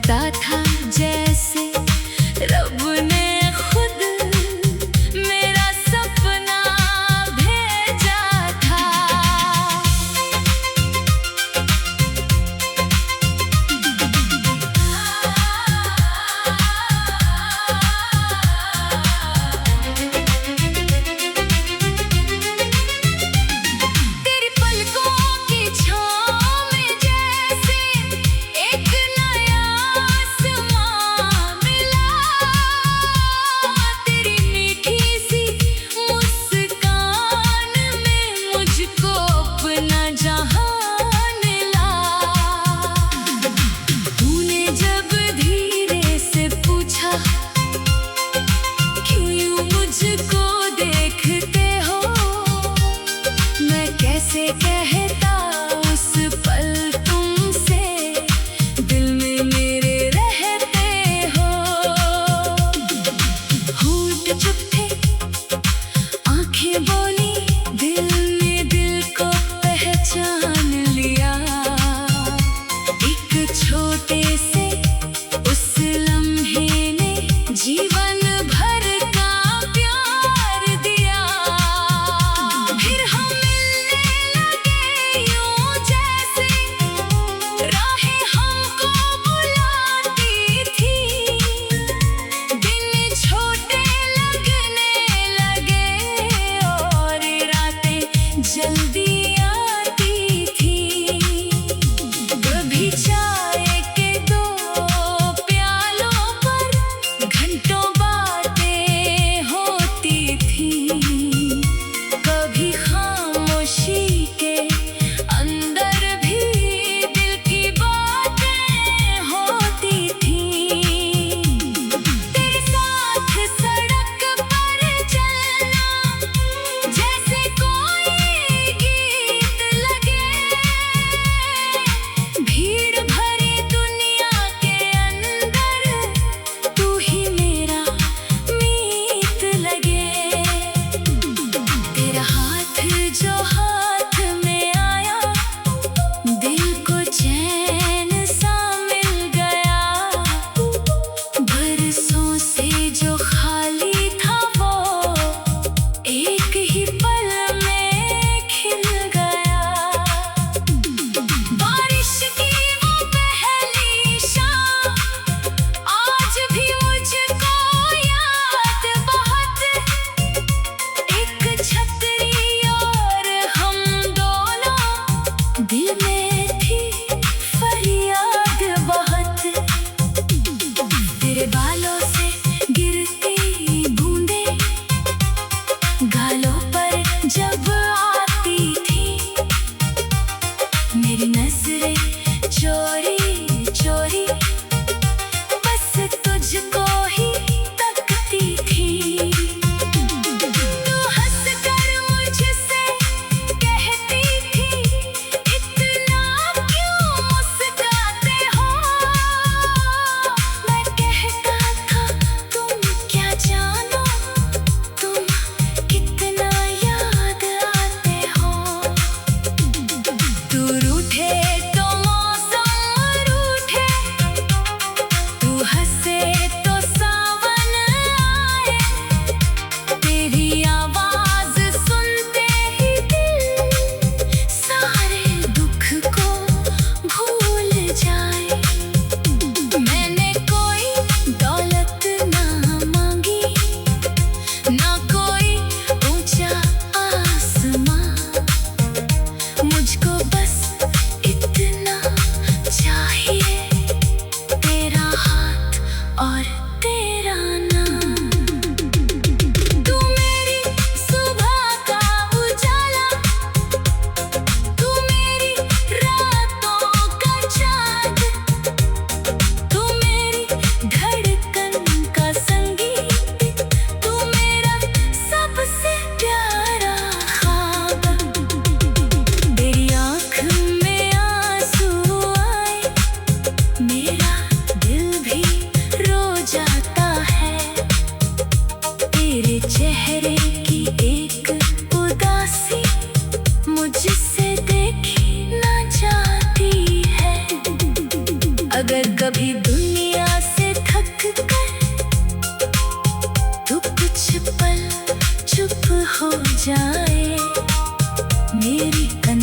लगता था जैसे रब ने खुद मेरा सपना भेजा था। तेरी पलकों की छाँव में जैसे एक नया आसमां मिला। तेरी मीठी सी मुस्कान में मुझको अपना जहान ला। तूने जब धीरे से पूछा क्यों यूं मुझको देखते हो, मैं कैसे कहता उस पल तुमसे दिल में मेरे रहते हो। होंठ चुप थे, आंखें बोली, दिल ने दिल को पहचान लिया। एक छोटे से उस लम्हे ने जीवन भर का प्यार दिया। फिर हम मिलने लगे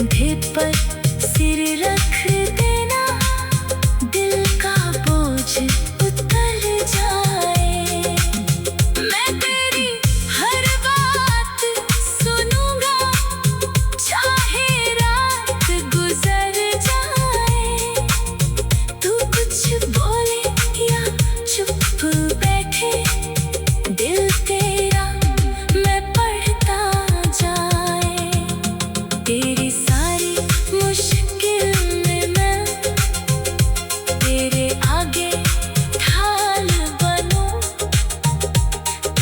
कंधे पर सिर रख देना, दिल का बोझ उतर जाए। मैं तेरी हर बात सुनूंगा, चाहे रात गुजर जाए। तू कुछ बोले या चुप बैठे, दिल तेरा मैं पढ़ता जाए। तेरी सारी मुश्किल में मैं तेरे आगे ढाल बनूं।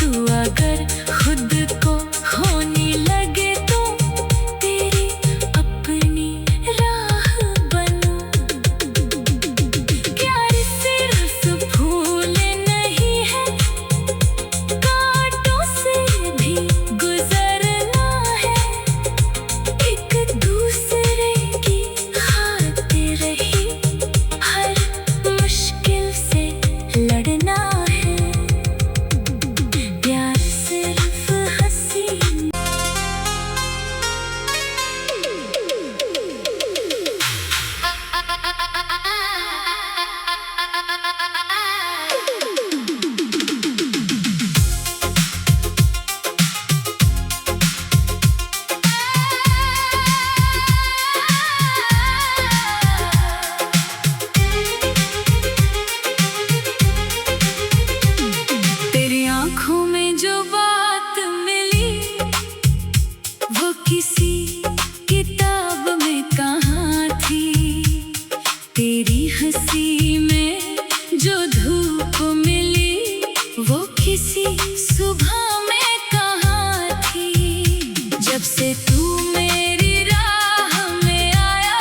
तू अगर खुद को खोने लगे तो तेरी अपनी राह बनूं। प्यार सिर्फ फूल नहीं है, कांटों से भी गुजरना है। एक दूसरे की खातिर ही हर मुश्किल से लड़ना है। प्यार सिर्फ हंसी तेरी आँखों में जो बात मिली, वो किसी किताब में कहाँ थी। तेरी हंसी में जो धूप मिली, वो किसी सुबह में कहाँ थी। जब से तू मेरी राह में आया,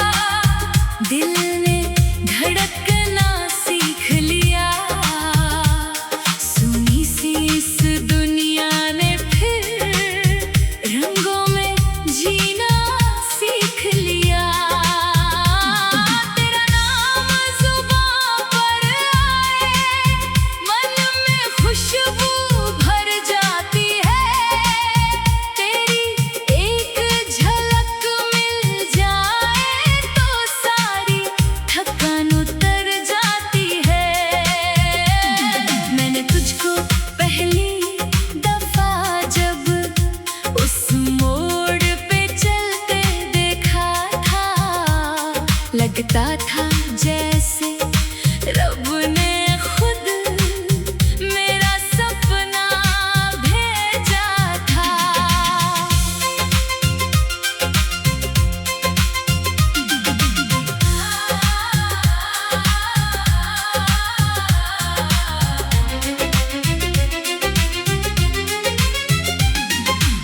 दिल ने धड़कना सीख लिया। सुनी सी इस दुनिया ने फिर रंगों में जीना सीख लिया। तेरा नाम जुबां पर आए, मन में खुशबू भर जाती है। तेरी एक झलक मिल जाए तो सारी थकान उतर जाती है। मैंने तुझको पहली दफा जब उस मोड़ पे चलते देखा था, लगता था जैसे रब ने खुद मेरा सपना भेजा था।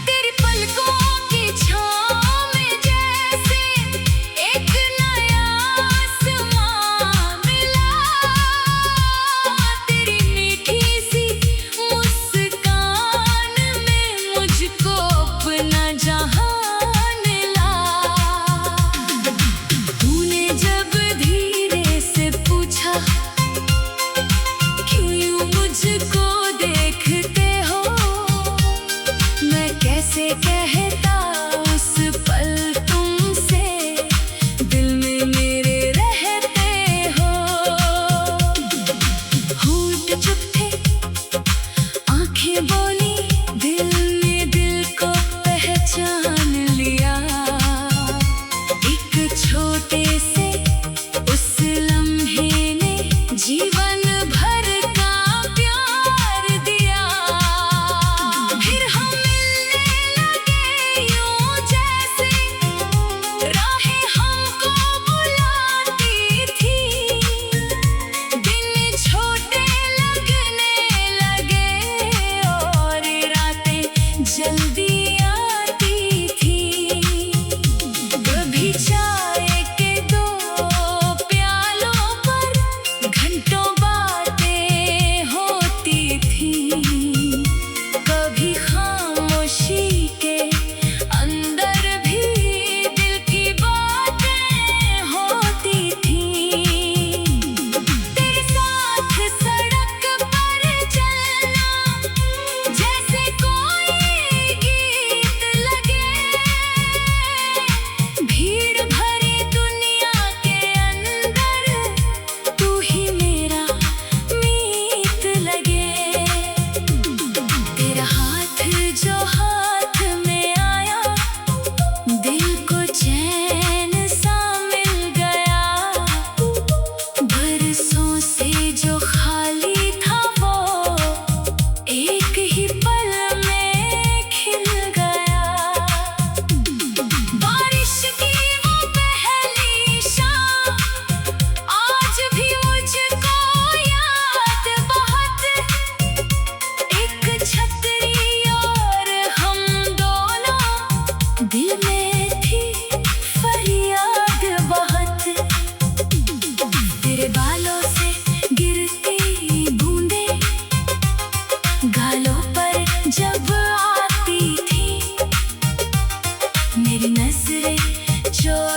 तेरी पलकों की छाँव में जैसे एक नया आसमान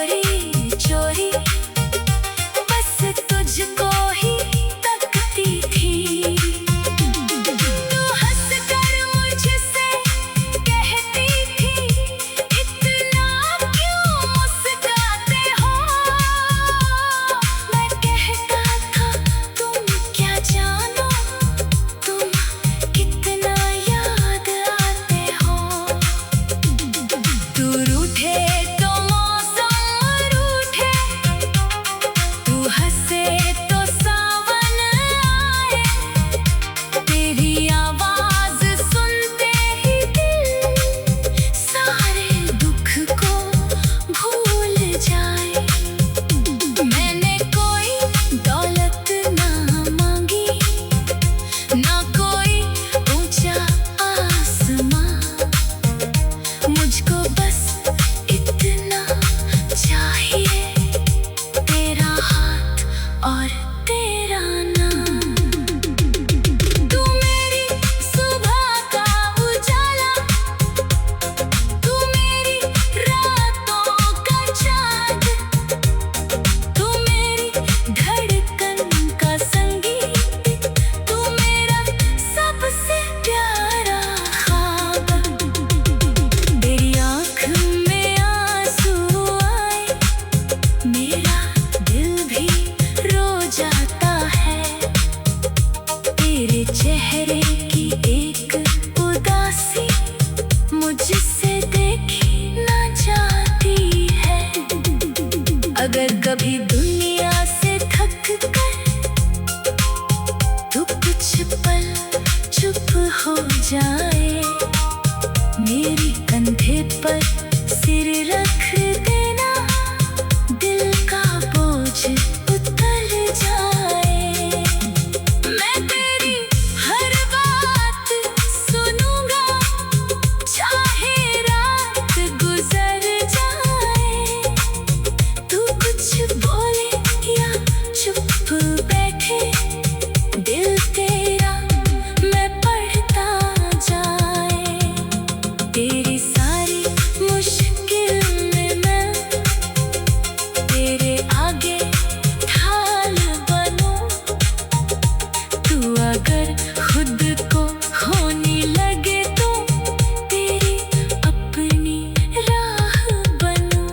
चोरी चोरी बस तुझको ही तकती थी। तू हंस कर मुझसे कहती थी, इतना क्यों मुस्कुराते हो। मैं कहता था तुम क्या जानो, तुम कितना याद आते हो। तू रूठे तो मौसम रूठे, तू हंसे तो सावन आए। तेरी आवाज सुनते ही दिल सारे दुख को भूल जाए। मैंने कोई दौलत ना मांगी, ना कोई ऊंचा आसमां। मुझको बस इतना चाहिए, तेरा हाथ और तेरा नाम। तू मेरी सुबह का उजाला, तू मेरी रातों का चाँद, तू मेरी धड़कन का संगीत, तू मेरा सबसे प्यारा ख्वाब। तेरी आँख में आंसू आए, मेरा दिल भी रो जाता है। तेरे चेहरे की एक उदासी मुझसे देखी ना जाती है। अगर कभी दुनिया से थक कर तू कुछ पल चुप हो जाए, मेरी कंधे पर सिर रख देना, दिल का बोझ उतर जाए। मैं तेरी हर बात सुनूंगा, चाहे रात गुजर जाए। तू कुछ बोले या चुप बैठे, दिल तेरा मैं पढ़ता जाए। तेरी सारी मुश्किल में मैं तेरे आगे ढाल बनूं। तू अगर खुद को खोने लगे तो तेरी अपनी राह बनूं।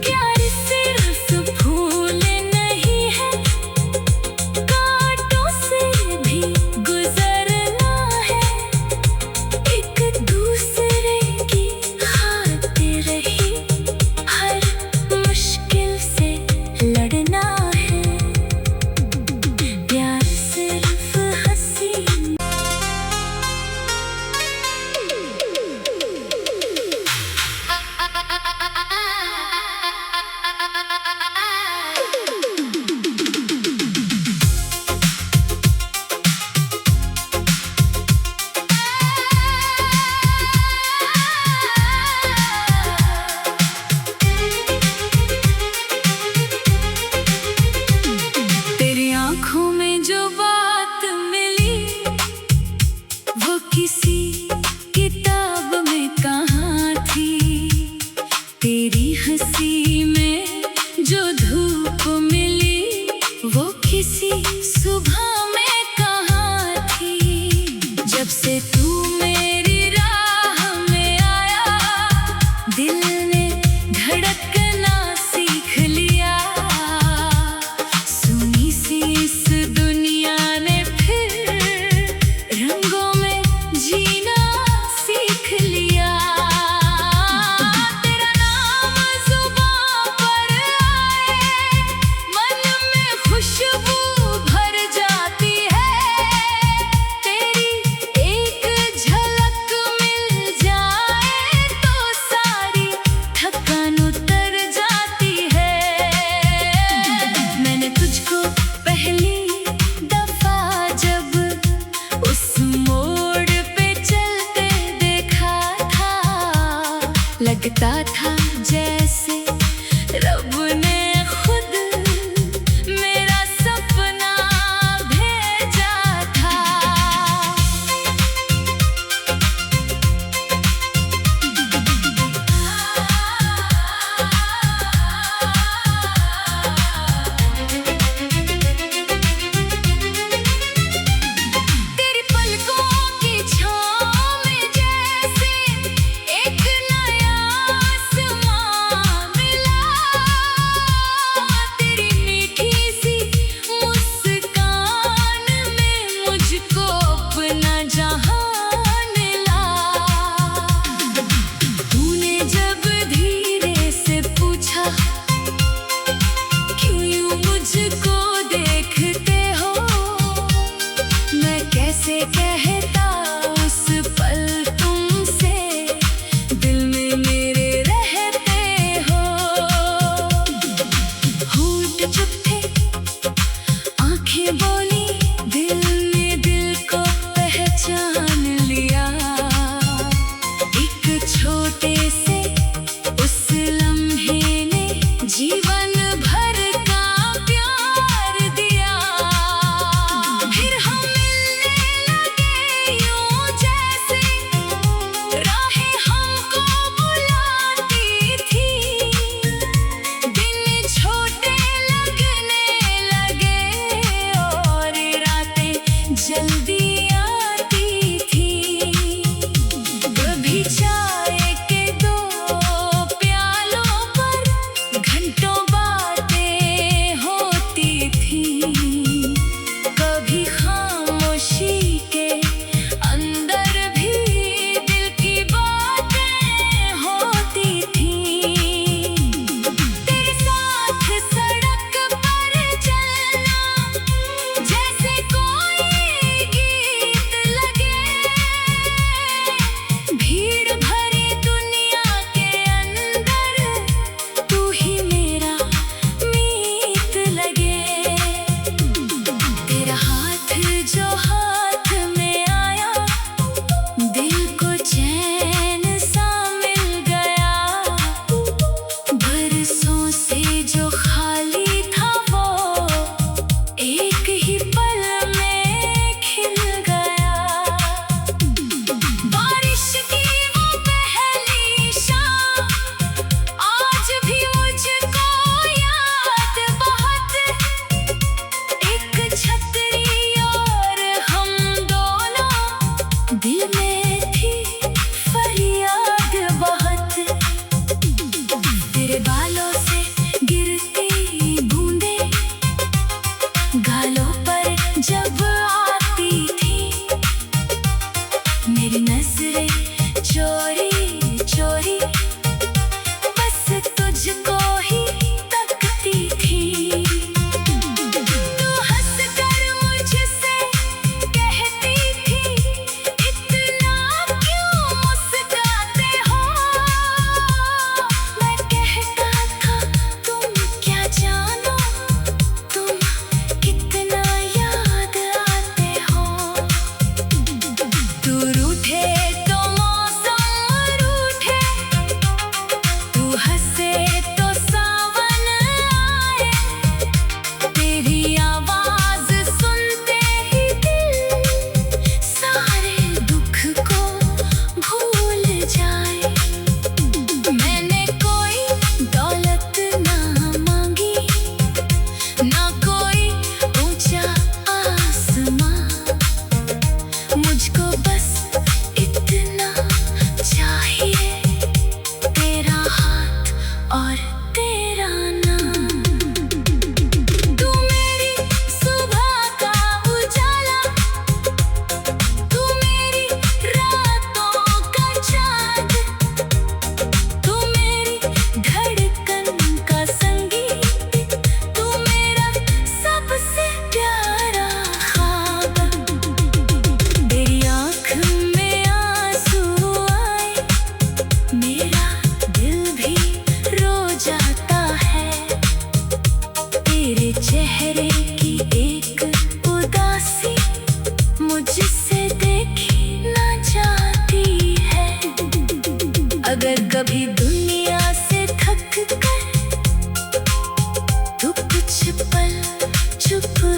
प्यार सिर्फ फूल नहीं है, कांटों से भी गुजरना है। एक दूसरे की खातिर ही हर मुश्किल से लड़ना है। प्यार सिर्फ हंसी तेरी आँखों में जो बात मिली, वो किसी किताब में कहाँ थी। तेरी हंसी में जो धूप मिली, वो किसी सुबह में कहाँ थी। जब से तू मेरी राह में आया, दिल ने धड़कना सीख लिया। सुनी सी इस दुनिया ने फिर रंगों में जीना सीख लिया। तेरा नाम जुबां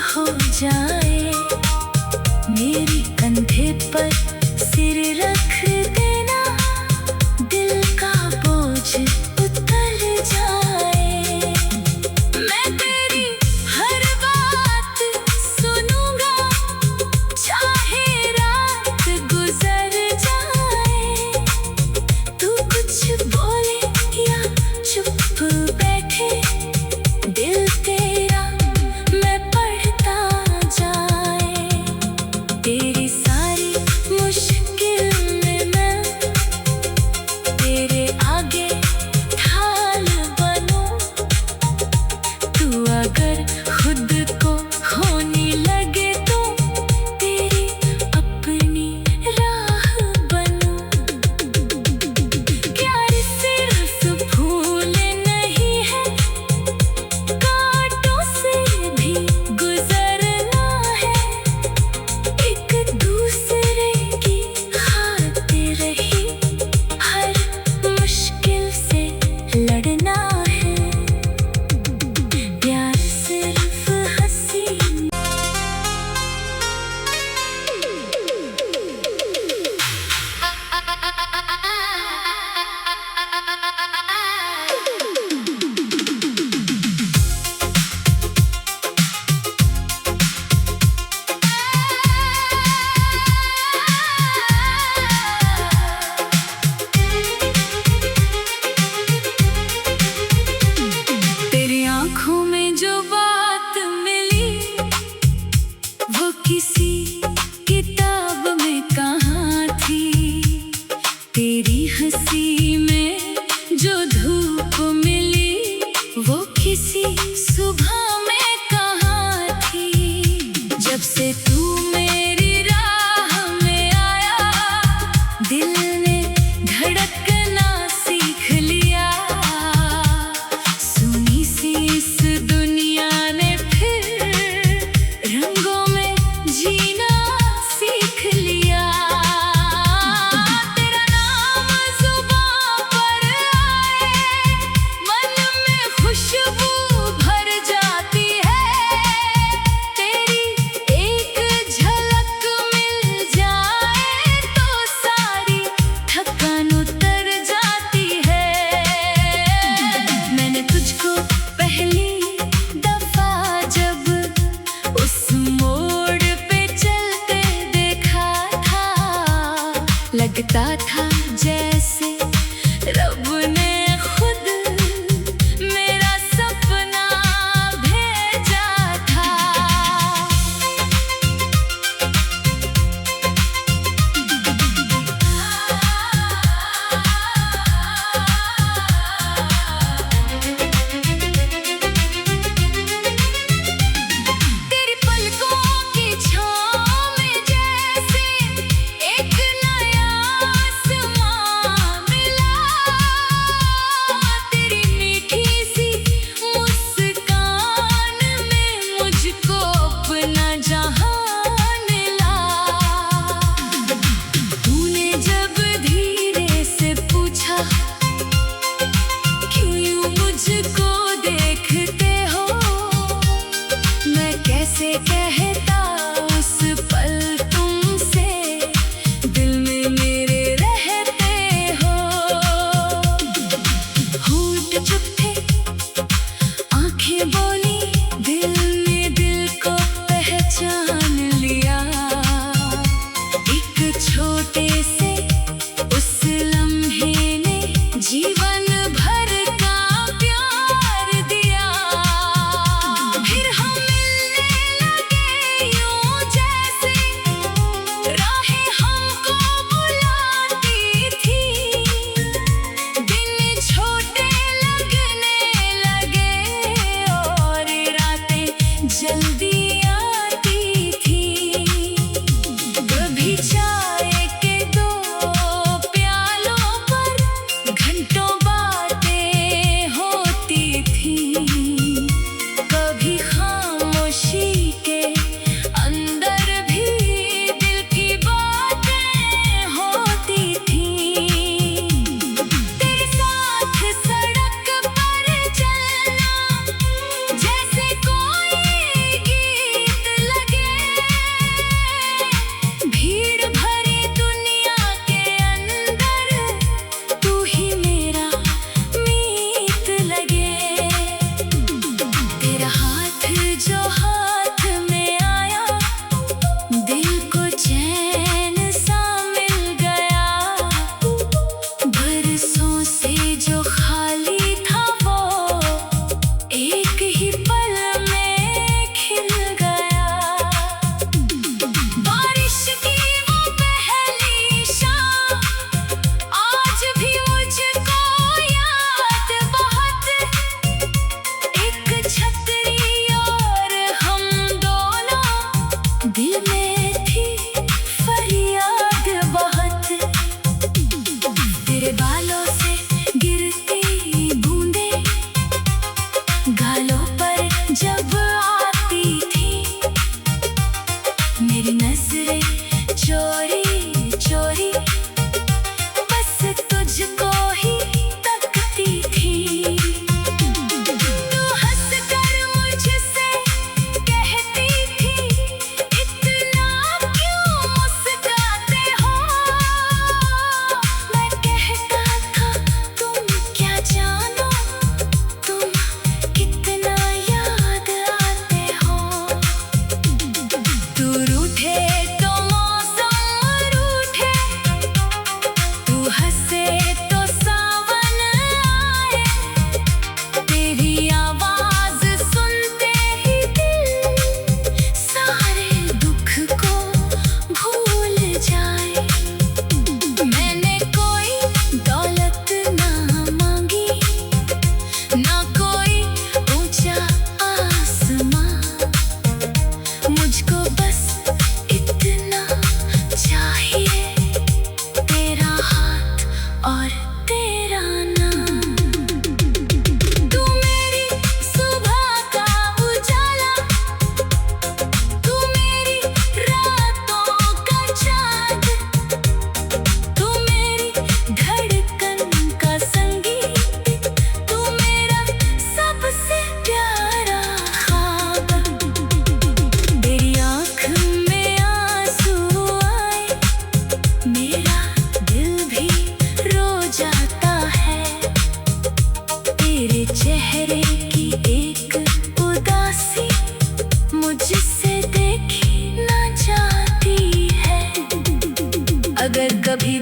हो जाए। मेरी कंधे पर सिर रख देना, दिल का बोझ उतर जाए। मैं तेरी हर बात सुनूंगा, चाहे रात गुजर जाए। तू कुछ बोले या चुप बैठे, दिल तेरा मैं पढ़ता जाऊं। ना कोई ऊंचा आसमां, मुझको बस इतना चाहिए, तेरा हाथ और तेरा नाम। तू मेरी सुबह का उजाला, तू मेरी रातों का चाँद, तू मेरी धड़कन का संगीत, तू मेरा सबसे प्यारा ख्वाब। तेरी आँख में आंसू आए, मेरा दिल भी रो जाता है। तेरे चेहरे की एक उदासी मुझसे देखी ना जाती है। अगर कभी